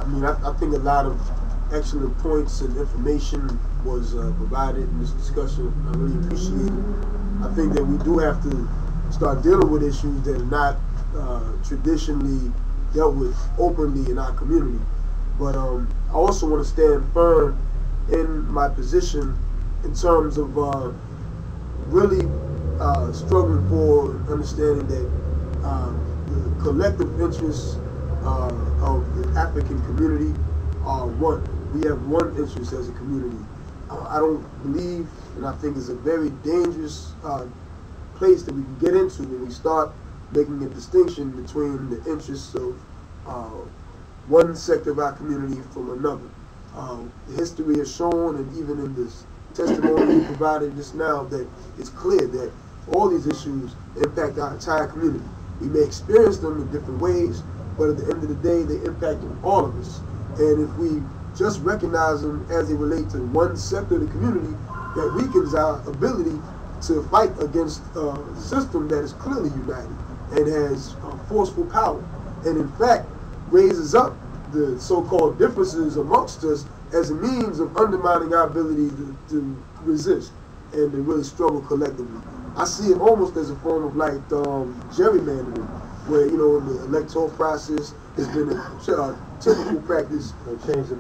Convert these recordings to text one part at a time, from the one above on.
I mean, I think a lot of excellent points and information was provided in this discussion. I really appreciate it. I think that we do have to start dealing with issues that are not traditionally dealt with openly in our community. But I also want to stand firm in my position in terms of really struggling for understanding that the collective interests of the African community are one. We have one interest as a community. I don't believe, and I think it's a very dangerous place that we can get into when we start making a distinction between the interests of one sector of our community from another. The history has shown, and even in this testimony we provided just now, that it's clear that all these issues impact our entire community. We may experience them in different ways, but at the end of the day, they impact all of us. And if we just recognize them as they relate to one sector of the community, that weakens our ability to fight against a system that is clearly united and has forceful power, and in fact raises up the so-called differences amongst us as a means of undermining our ability to resist and to really struggle collectively. I see it almost as a form of like gerrymandering, where, you know, in the electoral process, there's been a typical practice to change the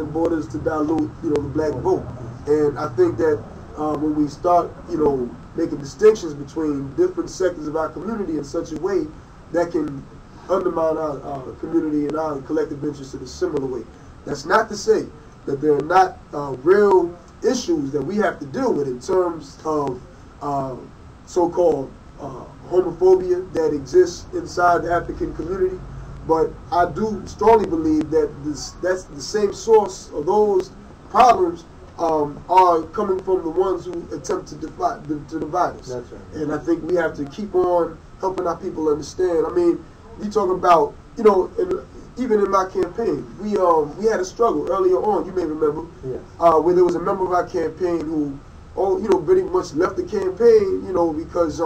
borders to dilute, you know, the black vote. And I think that when we start, you know, making distinctions between different sectors of our community in such a way, that can undermine our community and our collective interests in a similar way. That's not to say that there are not real issues that we have to deal with in terms of so-called homophobia that exists inside the African community, but I do strongly believe that that's the same source of those problems are coming from the ones who attempt to divide us. That's right. And I think we have to keep on helping our people understand. I mean, we talking about, you know, even in my campaign, we had a struggle earlier on, you may remember, yes, where there was a member of our campaign who, you know, pretty much left the campaign, you know, because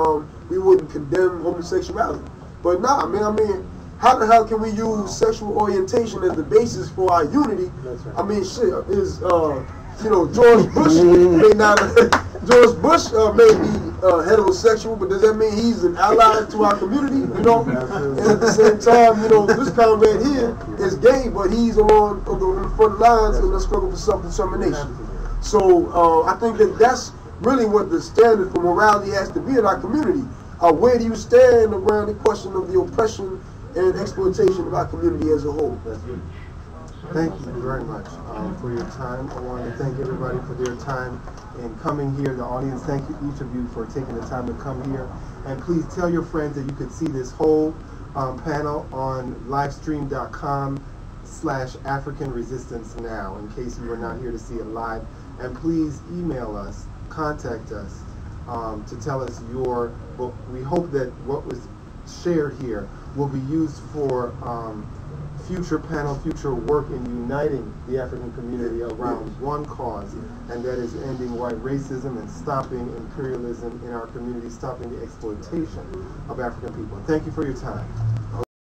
we wouldn't condemn homosexuality. But nah, man, I mean, how the hell can we use sexual orientation as the basis for our unity? That's right. I mean, shit, is you know, George Bush may not, George Bush may be heterosexual, but does that mean he's an ally to our community? You know, and at the same time, you know, this comrade here is gay, but he's on the front lines in the struggle for self-determination. So I think that that's really what the standard for morality has to be in our community. Where do you stand around the question of the oppression and exploitation of our community as a whole? That's good. Thank you very much for your time. I want to thank everybody for their time in coming here. The audience, thank you, each of you, for taking the time to come here. And please tell your friends that you can see this whole panel on livestream.com/African Resistance Now, in case you were not here to see it live. And please email us, contact us to tell us your, well, we hope that what was shared here will be used for future panel, future work in uniting the African community around one cause, and that is ending white racism and stopping imperialism in our community, stopping the exploitation of African people. Thank you for your time.